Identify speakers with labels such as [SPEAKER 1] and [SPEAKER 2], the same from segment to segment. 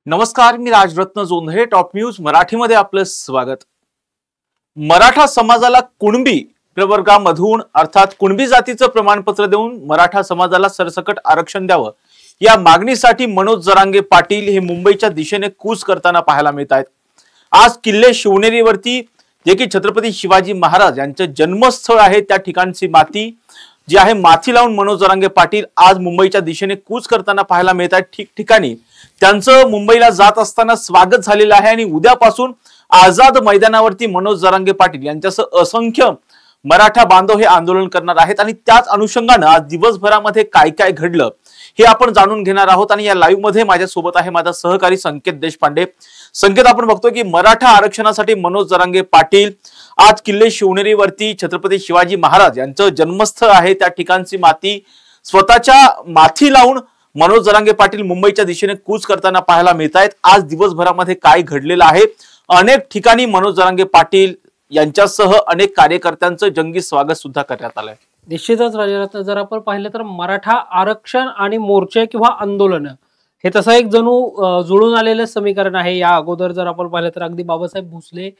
[SPEAKER 1] नमस्कार, मी Rajratna Jondhale. Top news मराठीमध्ये आपलं स्वागत. मराठा समाजाला कुणबी प्रवर्गामधून अर्थात कुणबी जातीचं प्रमाणपत्र देऊन मराठा समाजाला सरसकट आरक्षण द्यावं या मागणीसाठी मनोज जरांगे पाटील हे मुंबईच्या दिशेने कूच करताना पाहायला मिळत आहेत. आज किल्ले शिवनेरीवरती जे की छत्रपती शिवाजी महाराज यांचं जन्मस्थळ आहे त्या ठिकाणची माती जी आहे माथी लावून मनोज जरांगे पाटील आज मुंबईच्या दिशेने कूच करताना पाहायला मिळत आहेत. ठिकठिकाणी त्यांचं मुंबईला जात असताना स्वागत झालेलं आहे आणि उद्यापासून आझाद मैदानावरती मनोज जरांगे पाटील यांच्यासह असंख्य मराठा बांधव हे आंदोलन करणार आहेत आणि त्याच अनुषंगाने आज दिवसभरामध्ये काय काय घडलं हे आपण जाणून घेणार आहोत. आणि या लाईव्ह मध्ये माझ्यासोबत आहे माझा सहकारी संकेत देशपांडे. संकेत, आपण बघतोय की मराठा आरक्षणासाठी मनोज जरांगे पाटील आज किल्ले शिवनेरीवरती छत्रपती शिवाजी महाराज यांचं जन्मस्थळ आहे त्या ठिकाणची माती स्वतःच्या माथी लावून मनोज जरांगे पाटील मुंबईच्या दिशेने कूच करताना पाहायला मिळत आहेत. आज दिवसभरामध्ये काय घडलेलं आहे, अनेक ठिकाणी मनोज जरांगे पाटील यांच्यासह अनेक कार्यकर्त्यांचं जंगी स्वागत सुद्धा करण्यात आलंय.
[SPEAKER 2] निश्चितच राजरत्न, जर आपण पाहिलं तर मराठा आरक्षण आणि मोर्चे किंवा आंदोलन हे तसं एक जणू जुळून आलेलं समीकरण आहे. या अगोदर जर आपण पाहिलं तर अगदी बाबासाहेब भोसले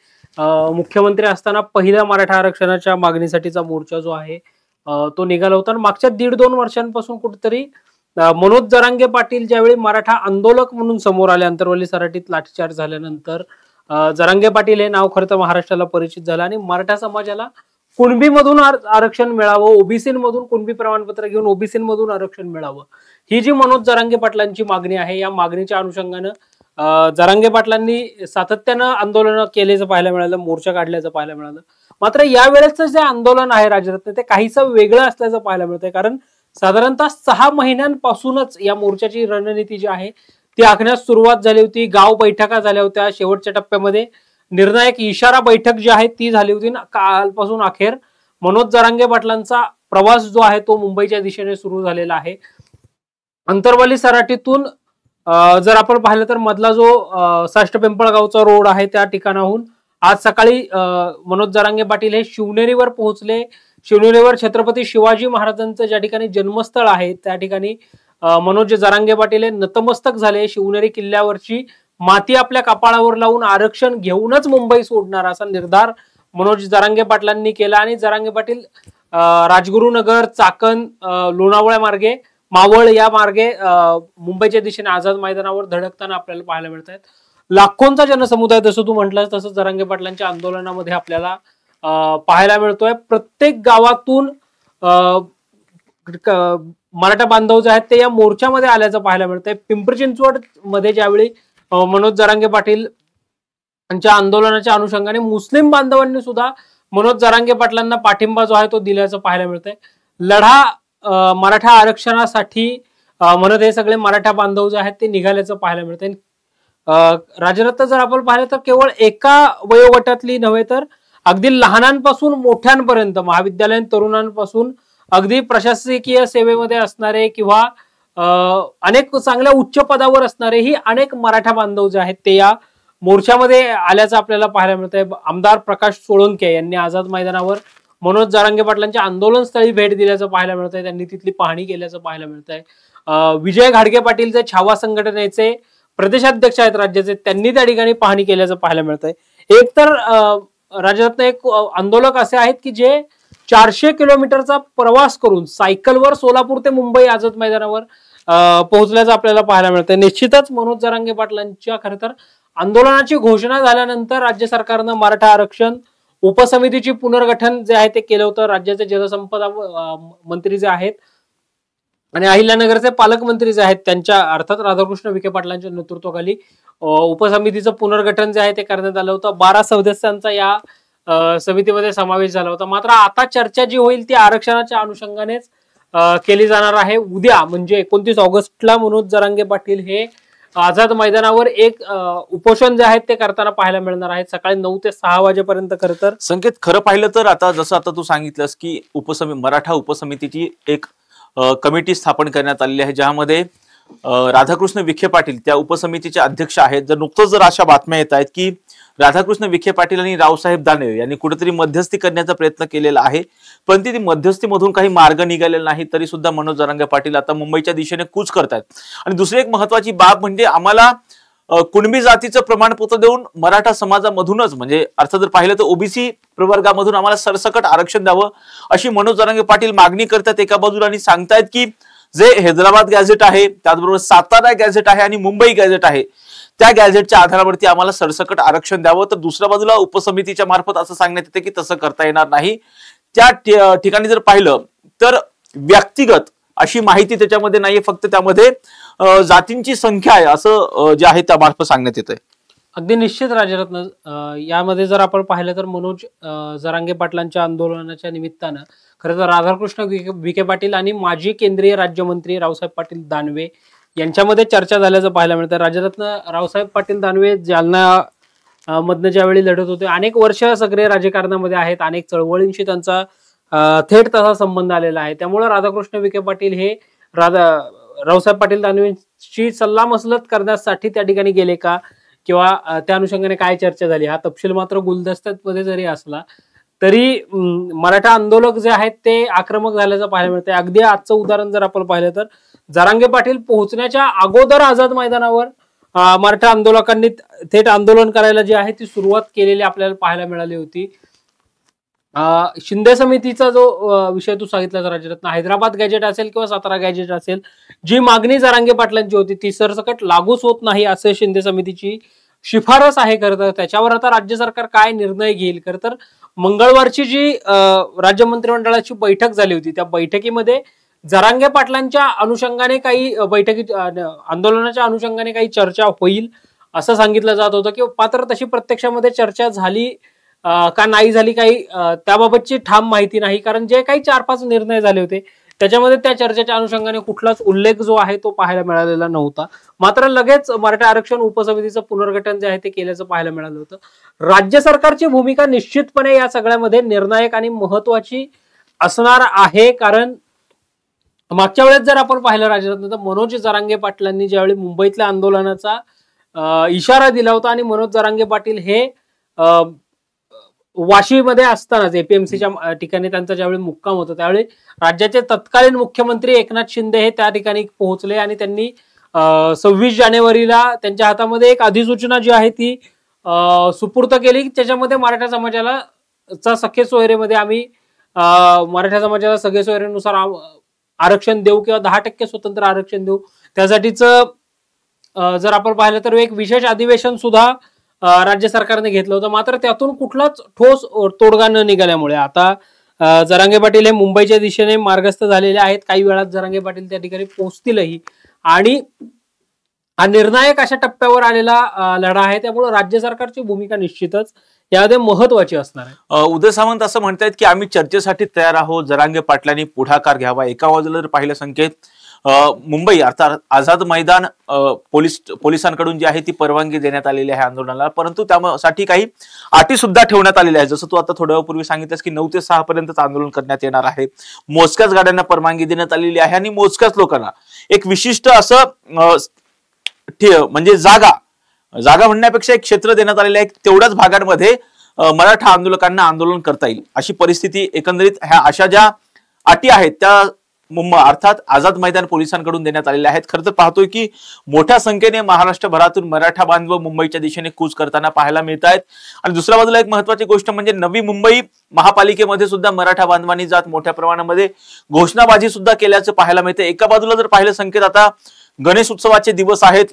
[SPEAKER 2] मुख्यमंत्री असताना पहिल्या मराठा आरक्षणाच्या मागणीसाठीचा मोर्चा जो आहे तो निघाला होता. मागच्या 1.5-2 वर्षांपासून कुठेतरी मनोज जरांगे पाटील ज्यावेळी मराठा आंदोलक म्हणून समोर आले, अंतरवली सराटीत लाठीचार्ज झाल्यानंतर जरांगे पाटील हे नाव खरं तर महाराष्ट्राला परिचित झालं आणि मराठा समाजाला कुणबी मधून आरक्षण मिळावं, ओबीसी मधून कुणबी प्रमाणपत्र घेऊन ओबीसी मधून आरक्षण मिळावं, ही जी मनोज जरांगे पाटलांची मागणी आहे, या मागणीच्या अनुषंगानं जरांगे पाटलांनी सातत्यानं आंदोलन केल्याचं पाहायला मिळालं, मोर्चा काढल्याचं पाहायला मिळालं. मात्र यावेळेचं जे आंदोलन आहे राजरत्न ते काहीसं वेगळं असल्याचं पाहायला मिळतंय. कारण साधारणतः 6 महिन्यांपासूनच या मोर्चाची रणनीती जी आहे ती आखण्यास सुरुवात झाली होती. गाव बैठका झाल्या होत्या, शेवटच्या टप्प्यामध्ये निर्णायक इशारा बैठक जी आहे ती झाली होती. कालपासून अखेर मनोज जरांगे पाटलांचा प्रवास जो आहे तो मुंबईच्या दिशेने सुरू झालेला आहे. अंतरवली सराटीतून जर आपण पाहिलं तर मधला जो साष्ट पिंपळगावचा रोड आहे त्या ठिकाणाहून आज सकाळी मनोज जरांगे पाटील हे शिवनेरीवर पोहोचले. शिवनेरीवर छत्रपती शिवाजी महाराजांचं ज्या ठिकाणी जन्मस्थळ आहे त्या ठिकाणी मनोज जरांगे पाटील हे नतमस्तक झाले. शिवनेरी किल्ल्यावरची माती आपल्या कपाळावर लावून आरक्षण घेऊनच मुंबई सोडणार असा निर्धार मनोज जरांगे पाटलांनी केला आणि जरांगे पाटील राजगुरुनगर, चाकण, लोणावळा मार्गे, मावळ या मार्गे मुंबईच्या दिशेने आझाद मैदानावर धडकताना आपल्याला पाहायला मिळत आहेत. लाखोंचा जनसमुदाय जसं तू म्हटलं तसं जरांगे पाटलांच्या आंदोलनामध्ये आपल्याला पाहायला मिळतोय. प्रत्येक गावातून मराठा बांधव जे आहेत ते या मोर्चामध्ये आल्याचं पाहायला मिळतंय. पिंपरी चिंचवड मध्ये ज्यावेळी मनोज जरांगे पाटील यांच्या आंदोलनाच्या अनुषंगाने मुस्लिम बांधवांनी सुद्धा मनोज जरांगे पाटलांना पाठिंबा जो आहे तो दिल्याचं पाहायला मिळतंय. लढा मराठा आरक्षणासाठी म्हणत हे सगळे मराठा बांधव जे आहेत ते निघाल्याचं पाहायला मिळतंय. राजरत्न, जर आपण पाहिलं तर केवळ एका वयोगटातली नव्हे तर अगदी लहानांपासून मोठ्यांपर्यंत, महाविद्यालयीन तरुणांपासून अगदी प्रशासकीय सेवेमध्ये असणारे किंवा अनेक चांगल्या उच्च पदावर असणारे ही अनेक मराठा बांधव जे आहेत ते या मोर्चामध्ये आल्याचं आपल्याला पाहायला मिळतंय. आमदार प्रकाश सोळंके यांनी आझाद मैदानावर मनोज जरांगे पाटलांच्या आंदोलनस्थळी भेट दिल्याचं पाहायला मिळतंय. त्यांनी तिथली पाहणी केल्याचं पाहायला मिळतंय. विजय घाडगे पाटील जे छावा संघटनेचे प्रदेशाध्यक्ष आहेत राज्याचे, त्यांनी त्या ठिकाणी पाहणी केल्याचं पाहायला मिळतंय. एक तर राज्यात एक आंदोलक असे आहेत की जे 400 किलोमीटरचा प्रवास करून सायकलवर सोलापूर ते मुंबई आझाद मैदानावर पोहोचल्याचं आपल्याला पाहायला मिळतंय. निश्चितच मनोज जरांगे पाटलांच्या खरं तर आंदोलनाची घोषणा झाल्यानंतर राज्य सरकारनं मराठा आरक्षण उपसमितीची पुनर्गठन जे आहे ते केलं होतं. राज्याचे जलसंपदा मंत्री जे आहेत आणि अहिल्यानगरचे पालकमंत्री जे आहेत त्यांच्या अर्थात राधाकृष्ण विखे पाटलांच्या नेतृत्वाखाली उपसमितीचं पुनर्गठन जे आहे ते करण्यात आलं होतं. 12 सदस्यांचा या समितीमध्ये समावेश झाला होता. मात्र आता चर्चा जी होईल ती आरक्षणाच्या अनुषंगानेच केली जाणार आहे. उद्या म्हणजे 29 ऑगस्टला मनोज जरांगे पाटील हे आझाद मैदानावर एक उपोषण जे आहेत ते करताना पाहायला मिळणार आहेत. सकाळी 9 ते 6 वाजेपर्यंत. खरं तर
[SPEAKER 1] संकेत, खरं पाहिलं तर आता जसं तू सांगितलंस की मराठा उपसमितीची एक कमिटी स्थापन करण्यात आलेली आहे ज्यामध्ये राधाकृष्ण विखे पाटील त्या उपसमितीचे अध्यक्ष आहेत. नुकतंच अशा बातम्या येत आहेत की राधाकृष्ण विखे पाटील आणि रावसाहेब दानवे यांनी कुठेतरी मध्यस्थी करण्याचा प्रयत्न केलेला आहे, पण ती मध्यस्थीमधून काही मार्ग निघालेला नाही. तरी सुद्धा मनोज जरांगे पाटील आता मुंबईच्या दिशेने कूच करतात. आणि दुसरी एक महत्वाची बाब म्हणजे आम्हाला कुणबी जातीचं प्रमाणपत्र देऊन मराठा समाजामधूनच म्हणजे अर्थ जर पाहिलं तर ओबीसी प्रवर्गामधून आम्हाला सरसकट आरक्षण द्यावं अशी मनोज जरांगे पाटील मागणी करतात एका बाजूला आणि सांगतायत की जे हैदराबाद गॅझेट आहे, त्याचबरोबर सातारा गॅझेट आहे आणि मुंबई गॅझेट आहे, त्या गॅझेटच्या आधारावरती आम्हाला सरसकट आरक्षण द्यावं. तर दुसऱ्या बाजूला उपसमितीच्या मार्फत असं सांगण्यात येते की तसं करता येणार नाही. त्या ठिकाणी जर पाहिलं तर व्यक्तिगत अशी माहिती त्याच्यामध्ये नाहीये, फक्त त्यामध्ये जातींची संख्या आहे असं जे आहे त्या मार्फत सांगण्यात येतंय.
[SPEAKER 2] अगदी निश्चित राजरत्न, यामध्ये जर आपण पाहिलं तर मनोज जरांगे पाटलांच्या आंदोलनाच्या निमित्तानं खरं तर राधाकृष्ण विखे पाटील आणि माजी केंद्रीय राज्यमंत्री रावसाहेब पाटील दानवे यांच्यामध्ये चर्चा झाल्याचं पाहायला मिळतं. राजरत्न, रावसाहेब पाटील दानवे जालना मधनं ज्यावेळी लढत होते, अनेक वर्ष सगळे राजकारणामध्ये आहेत, अनेक चळवळींशी त्यांचा थेट तसा संबंध आलेला आहे. त्यामुळे राधाकृष्ण विखे पाटील हे रावसाहेब पाटील दानवेंची सल्लामसलत करण्यासाठी त्या ठिकाणी गेले का, किंवा त्या अनुषंगाने काय चर्चा झाली, हा तपशील मात्र गुलदस्त्यामध्ये जरी असला तरी मराठा आंदोलक जे आहेत ते आक्रमक झाल्याचं पाहायला मिळतंय. अगदी आजचं उदाहरण जर आपण पाहिलं तर जरांगे पाटील पोहोचण्याच्या अगोदर आझाद मैदानावर मराठा आंदोलकांनी थेट आंदोलन करायला जी आहे ती सुरुवात केलेली आपल्याला पाहायला मिळाली होती. शिंदे समितीचा जो विषय तू सांगितला राजरत्न, हैदराबाद गॅजेट असेल किंवा सातारा गॅजेट असेल, जी मागणी जरांगे पाटलांची होती ती सरसकट लागूच होत नाही असे शिंदे समितीची शिफारस आहे. खरं तर त्याच्यावर आता राज्य सरकार काय निर्णय घेईल. खरं तर मंगळवारची जी राज्य मंत्रिमंडळाची बैठक झाली होती त्या बैठकीमध्ये जरांगे पाटलांच्या अनुषंगाने काही आंदोलनाच्या अनुषंगाने काही चर्चा होईल असं सांगितलं जात होतं, की मात्र तशी प्रत्यक्षामध्ये चर्चा झाली का नाही झाली काही त्याबाबतची ठाम माहिती नाही. कारण जे काही 4-5 निर्णय झाले होते त्याच्यामध्ये त्या चर्चेच्या अनुषंगाने कुठलाच उल्लेख जो आहे तो पाहायला मिळालेला नव्हता. मात्र लगेच मराठा आरक्षण उपसमितीचं पुनर्गठन जे आहे ते केल्याचं पाहायला मिळालं होतं. राज्य सरकारची भूमिका निश्चितपणे या सगळ्यामध्ये निर्णायक आणि महत्वाची असणार आहे. कारण मागच्या वेळेस जर आपण पाहिलं राजरत्न तर मनोज जरांगे पाटलांनी ज्यावेळी मुंबईतल्या आंदोलनाचा इशारा दिला होता आणि मनोज जरांगे पाटील हे वाशीमध्ये असतानाच एपीएमसीच्या ठिकाणी त्यांचा ज्यावेळी मुक्काम होता त्यावेळी राज्याचे तत्कालीन मुख्यमंत्री एकनाथ शिंदे हे त्या ठिकाणी पोहोचले आणि त्यांनी 26 जानेवारीला त्यांच्या हातामध्ये एक अधिसूचना जी आहे ती सुपूर्द केली. त्याच्यामध्ये मराठा समाजाला सखे सोयरेमध्ये आम्ही मराठा समाजाला सगळे सोयरेनुसार आरक्षण देऊ किंवा 10% स्वतंत्र आरक्षण देऊ. त्यासाठीच जर आपण पाहिलं तर एक विशेष अधिवेशन सुद्धा राज्य सरकारने घेतलं होतं. मात्र त्यातून कुठलाच ठोस तोडगा न निघाल्यामुळे आता जरांगे पाटील हे मुंबईच्या दिशेने मार्गस्थ झालेले आहेत. काही वेळात जरांगे पाटील त्या ठिकाणी पोहोचतीलही आणि हा निर्णायक अशा टप्प्यावर आलेला लढा आहे. त्यामुळे राज्य सरकारची भूमिका निश्चितच यामध्ये महत्वाची असणार आहे.
[SPEAKER 1] उदय सामंत असं म्हणतायत की आम्ही चर्चेसाठी तयार आहोत, जरांगे पाटलांनी पुढाकार घ्यावा. एका बाजूला जर पाहिलं संकेत मुंबई अर्थात आझाद मैदान पोलिसांकडून जी आहे ती परवानगी देण्यात आलेली आहे आंदोलनाला, परंतु त्यासाठी काही अटी सुद्धा ठेवण्यात आलेल्या आहेत. जसं तू आता थोड्या वेळापूर्वी सांगितलंस की 9 ते 6 पर्यंतच आंदोलन करण्यात येणार आहे. मोजक्याच गाड्यांना परवानगी देण्यात आलेली आहे आणि मोजक्याच लोकांना एक विशिष्ट असं म्हणजे जागा म्हणण्यापेक्षा एक क्षेत्र देण्यात आलेलं आहे. तेवढ्याच भागांमध्ये मराठा आंदोलकांना आंदोलन करता येईल अशी परिस्थिती एकंदरीत ह्या अशा ज्या अटी आहेत त्या अर्थात आझाद मैदान पोलिसांकडून देण्यात आलेल्या आहेत. खरं तर पाहतोय की मोठ्या संख्येने महाराष्ट्रभरातून मराठा बांधव मुंबईच्या दिशेने कूच करताना पाहायला मिळत आहेत. आणि दुसऱ्या बाजूला एक महत्वाची गोष्ट म्हणजे नवी मुंबई महापालिकेमध्ये सुद्धा मराठा बांधवांनी जात मोठ्या प्रमाणामध्ये घोषणाबाजी सुद्धा केल्याचं पाहायला मिळते. एका बाजूला जर पाहिलं संकेत आता गणेश उत्सवाचे दिवस आहेत,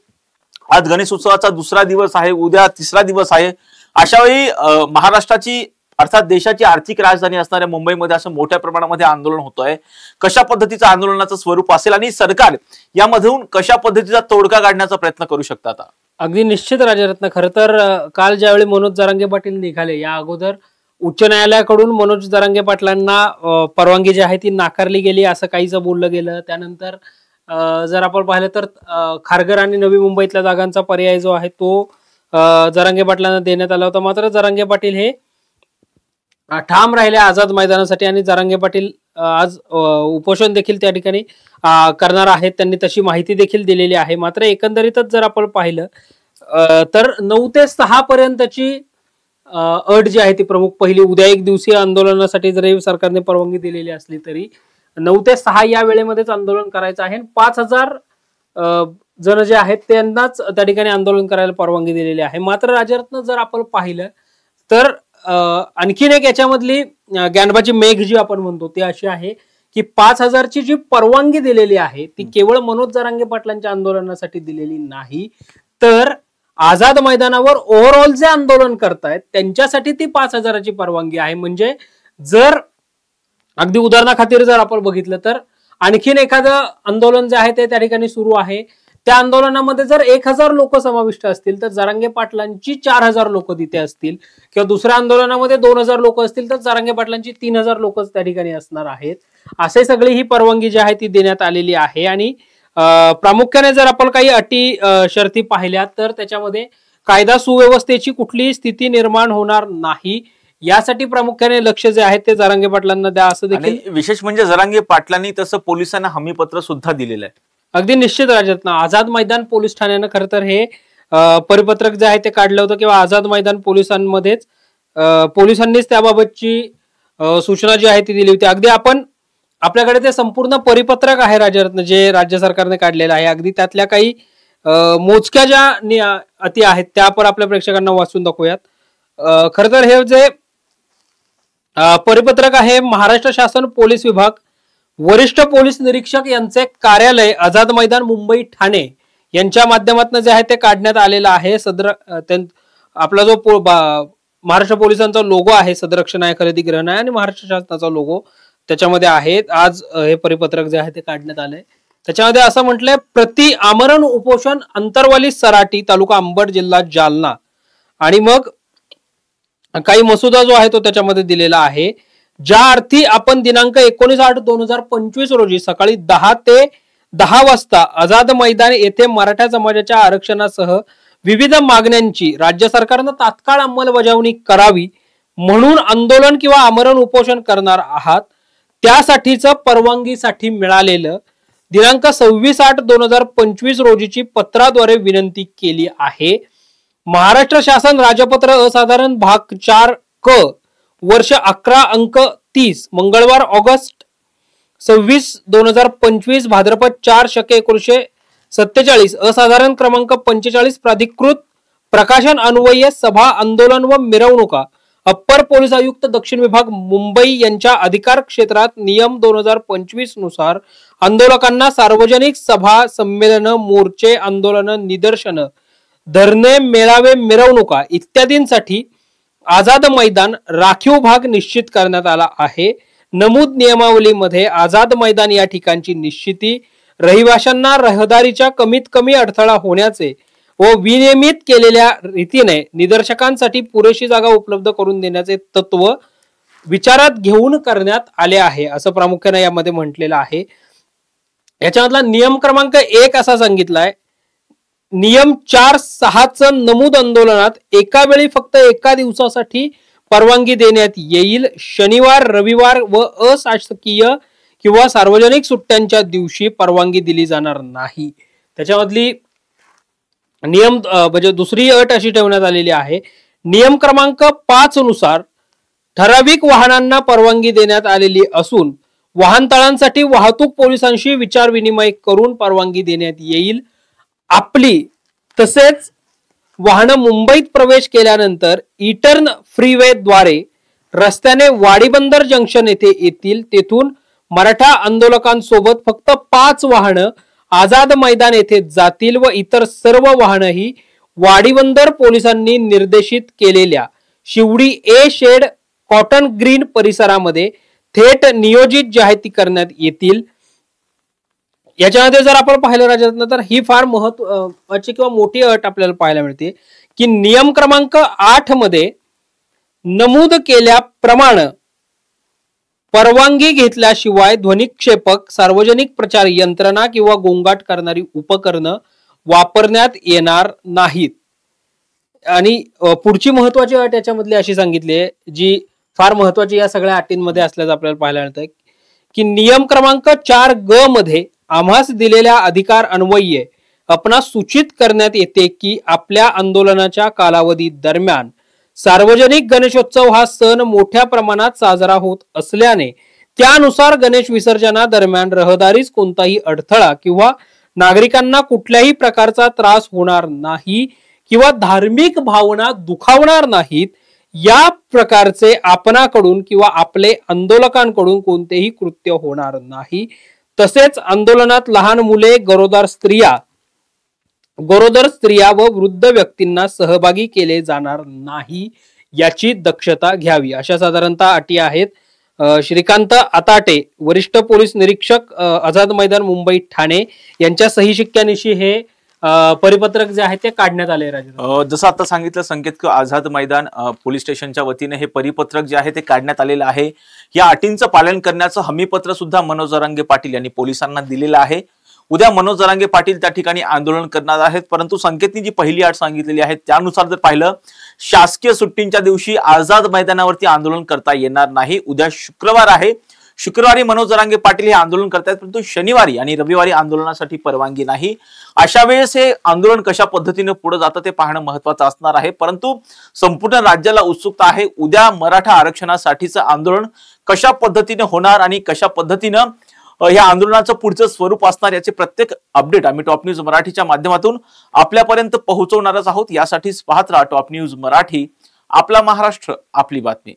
[SPEAKER 1] आज गणेश उत्सवाचा दुसरा दिवस आहे, उद्या तिसरा दिवस आहे. अशा वेळी महाराष्ट्राची अर्थात देशाची आर्थिक राजधानी असणाऱ्या मुंबईमध्ये असं मोठ्या प्रमाणामध्ये आंदोलन होतंय. कशा पद्धतीचं आंदोलनाचं स्वरूप असेल आणि सरकार यामधून कशा पद्धतीचा तोडगा काढण्याचा प्रयत्न करू शकतात?
[SPEAKER 2] अगदी निश्चित राजरत्न, खरं तर काल ज्यावेळी मनोज जरांगे पाटील निघाले या अगोदर उच्च न्यायालयाकडून मनोज जरांगे पाटलांना परवानगी जी आहे ती नाकारली गेली असं काहीच बोललं गेलं. त्यानंतर जर आपण पाहिलं तर खारघर आणि नवी मुंबईतल्या जागांचा पर्याय जो आहे तो जरांगे पाटलांना देण्यात आला होता. मात्र जरांगे पाटील हे ठाम राहिले आझाद मैदानासाठी आणि जरांगे पाटील आज उपोषण देखील त्या ठिकाणी करणार आहेत. त्यांनी तशी माहिती देखील दिलेली आहे. मात्र एकंदरीतच जर आपण पाहिलं तर 9 ते 6 पर्यंतची अट जी आहे ती प्रमुख पहिली उद्या एक दिवसीय आंदोलनासाठी जरी सरकारने परवानगी दिलेली असली तरी 9 ते 6 या वेळेमध्येच आंदोलन करायचं आहे. 5000 जण जे आहेत त्यांनाच त्या ठिकाणी आंदोलन करायला परवानगी दिलेली आहे. मात्र राजरत्न जर आपण पाहिलं तर आणखीन एक याच्यामधली ज्ञानबाची मेघ जी आपण म्हणतो ती अशी आहे की 5,000ची जी परवानगी दिलेली आहे ती केवळ मनोज जरांगे पाटलांच्या आंदोलनासाठी दिलेली नाही, तर आझाद मैदानावर ओव्हरऑल जे आंदोलन करतायत त्यांच्यासाठी ती 5,000ची परवानगी आहे. म्हणजे जर अगदी उदाहरणाखातीर जर आपण बघितलं तर आणखीन एखादं आंदोलन जे आहे ते त्या ठिकाणी सुरू आहे, त्या आंदोलनामध्ये जर 1,000 लोक समाविष्ट असतील तर जरांगे पाटलांची 4,000 लोक तिथे असतील, किंवा दुसऱ्या आंदोलनामध्ये 2,000 लोक असतील तर जरांगे पाटलांची 3,000 लोकच त्या ठिकाणी असणार आहेत. असे सगळी ही परवानगी जी आहे ती देण्यात आलेली आहे. आणि प्रामुख्याने जर आपण काही अटी शर्ती पाहिल्या तर त्याच्यामध्ये कायदा सुव्यवस्थेची कुठलीही स्थिती निर्माण होणार नाही यासाठी प्रामुख्याने लक्ष जे आहे ते जरांगे पाटलांना द्या असं देखील.
[SPEAKER 1] विशेष म्हणजे जरांगे पाटलांनी तसं पोलिसांना हमीपत्र सुद्धा दिलेलं आहे.
[SPEAKER 2] अगदी निश्चित राजरत्न, आझाद मैदान पोलीस ठाण्यानं खरं तर हे परिपत्रक जे आहे ते काढलं होतं, किंवा आझाद मैदान पोलिसांमध्येच पोलिसांनीच त्याबाबतची सूचना जी आहे ती दिली होती. अगदी आपण आपल्याकडे ते संपूर्ण परिपत्रक आहे राजरत्न जे राज्य सरकारने काढलेलं आहे. अगदी त्यातल्या काही मोजक्या ज्या अटी आहेत त्या आपण आपल्या प्रेक्षकांना वाचून दाखवूयात. खरं तर हे जे परिपत्रक आहे महाराष्ट्र शासन पोलीस विभाग वरिष्ठ पोलीस निरीक्षक यांचे कार्यालय आझाद मैदान मुंबई ठाणे यांच्या माध्यमातून जे आहे ते काढण्यात आलेलं आहे. आपला जो महाराष्ट्र पोलिसांचा लोगो आहे, सदरक्षण खरेदी ग्रहण आणि महाराष्ट्र शासनाचा लोगो त्याच्यामध्ये आहे. आज हे परिपत्रक जे आहे ते काढण्यात आलंय. त्याच्यामध्ये असं म्हटलंय, प्रति आमरण उपोषण अंतरवाली सराटी तालुका अंबड जिल्हा जालना, आणि मग काही मसुदा जो आहे तो त्याच्यामध्ये दिलेला आहे. ज्या अर्थी आपण दिनांक 19/8/2025 रोजी सकाळी 10 ते 10 वाजता आझाद मैदान येथे मराठा समाजाच्या आरक्षणासह विविध मागण्यांची राज्य सरकारनं तात्काळ अंमलबजावणी करावी म्हणून आंदोलन किंवा आमरण उपोषण करणार आहात, त्यासाठीचं परवानगीसाठी मिळालेलं दिनांक 26/8/2025 रोजीची पत्राद्वारे विनंती केली आहे. महाराष्ट्र शासन राजपत्र असाधारण भाग 4 क वर्ष 11 अंक 30 मंगळवार ऑगस्ट 26, 2025 भाद्रपद 4 शके 1947 असाधारण क्रमांक 45 प्राधिकृत प्रकाशन अन्वये सभा आंदोलन व मिरवणुका अप्पर पोलीस आयुक्त दक्षिण विभाग मुंबई यांच्या अधिकार क्षेत्रात नियम 2025 नुसार आंदोलकांना सार्वजनिक सभा संमेलन मोर्चे आंदोलन निदर्शन धरणे मेळावे मिरवणुका इत्यादींसाठी आझाद मैदान राखीव भाग निश्चित करण्यात आला आहे. नमूद नियमावलीमध्ये आझाद मैदान या ठिकाणची निश्चिती रहिवाशांना रहदारीच्या कमीत कमी अडथळा होण्याचे व विनियमित केलेल्या रीतीने निदर्शकांसाठी पुरेशी जागा उपलब्ध करून देण्याचे तत्व विचारात घेऊन करण्यात आले आहे असं प्रामुख्याने यामध्ये म्हटलेलं आहे. याच्यामधला नियम क्रमांक 1 असा सांगितलाय, नियम 4.6 नमूद आंदोलनात एका वेळी फक्त एका दिवसासाठी परवानगी देण्यात येईल. शनिवार रविवार व अशासकीय किंवा सार्वजनिक सुट्ट्यांच्या दिवशी परवानगी दिली जाणार नाही. त्याच्यामधली नियम म्हणजे दुसरी अट अशी ठेवण्यात आलेली आहे, नियम क्रमांक 5 नुसार ठराविक वाहनांना परवानगी देण्यात आलेली असून वाहनतळांसाठी वाहतूक पोलिसांशी विचार विनिमय करून परवानगी देण्यात येईल. आपली तसेच वाहनं मुंबईत प्रवेश केल्यानंतर ईटर्न फ्रीवे द्वारे रस्त्याने वाडीबंदर जंक्शन येथे येतील. तेथून मराठा आंदोलकांसोबत फक्त 5 वाहनं आझाद मैदान येथे जातील व इतर सर्व वाहनही वाडीबंदर पोलिसांनी निर्देशित केलेल्या शिवडी ए शेड कॉटन ग्रीन परिसरामध्ये थेट नियोजित जाहिराती करण्यात येतील. याच्यामध्ये जर आपण पाहिलं राजरत्न तर ही फार महत्वाची किंवा मोठी अट आपल्याला पाहायला मिळते की नियम क्रमांक 8 मध्ये नमूद केल्याप्रमाणे परवानगी घेतल्याशिवाय ध्वनिक्षेपक सार्वजनिक प्रचार यंत्रणा किंवा गोंगाट करणारी उपकरणं वापरण्यात येणार नाहीत. आणि पुढची महत्वाची अट याच्यामधली अशी सांगितली आहे जी फार महत्वाची या सगळ्या अटींमध्ये असल्याचं आपल्याला पाहायला मिळतं की नियम क्रमांक 4 ग मध्ये आम्हास दिलेल्या अधिकार अन्वये आपणास सूचित करण्यात येते की आपल्या आंदोलनाच्या कालावधी दरम्यान सार्वजनिक गणेशोत्सव हा सण मोठ्या प्रमाणात साजरा होत असल्याने त्यानुसार गणेश विसर्जना दरम्यान रहदारीस कोणताही अडथळा किंवा नागरिकांना कुठल्याही प्रकारचा त्रास होणार नाही किंवा धार्मिक भावना दुखावणार नाहीत या प्रकारचे आपणाकडून किंवा आपले आंदोलकांकडून कोणतेही कृत्य होणार नाही। तसेच आंदोलनात लहान मुले, गरोदर स्त्रिया व वृद्ध व्यक्तींना सहभागी केले जाणार नाही याची दक्षता घ्यावी, अशा साधारणतः अटी आहेत। श्रीकांत आताटे, वरिष्ठ पोलीस निरीक्षक, आझाद मैदान, मुंबई, ठाणे यांच्या सही शिक्क्यानिशी हे परिपत्रक जे आहे ते काढण्यात आले।
[SPEAKER 1] जसं आता सांगितलं संकेत की आझाद मैदान पोलीस स्टेशनच्या वतीने हे परिपत्रक जे आहे ते काढण्यात आलेलं आहे। या अटींचं पालन करण्याचं हमीपत्र सुद्धा मनोज जरांगे पाटील यांनी पोलिसांना दिलेलं आहे। उद्या मनोज जरांगे पाटील त्या ठिकाणी आंदोलन करणार आहेत, परंतु संकेतनी जी पहिली अट सांगितलेली आहे त्यानुसार जर पाहिलं शासकीय सुट्टींच्या दिवशी आझाद मैदानावरती आंदोलन करता येणार नाही। उद्या शुक्रवार आहे, शुक्रवारी मनोज जरांगे पाटील हे आंदोलन करतायत, परंतु शनिवारी आणि रविवारी आंदोलनासाठी परवानगी नाही। अशा वेळेस हे आंदोलन कशा पद्धतीने पुढे जातं ते पाहणं महत्त्वाचं असणार आहे। परंतु संपूर्ण राज्याला उत्सुकता आहे उद्या मराठा आरक्षणासाठीचं आंदोलन कशा पद्धतीने होणार आणि कशा पद्धतीनं या आंदोलनाचं पुढचं स्वरूप असणार याचे प्रत्येक अपडेट आम्ही टॉप न्यूज मराठीच्या माध्यमातून आपल्यापर्यंत पोहोचवणारच आहोत। यासाठीच पाहत राहा टॉप न्यूज मराठी, आपला महाराष्ट्र, आपली बातमी।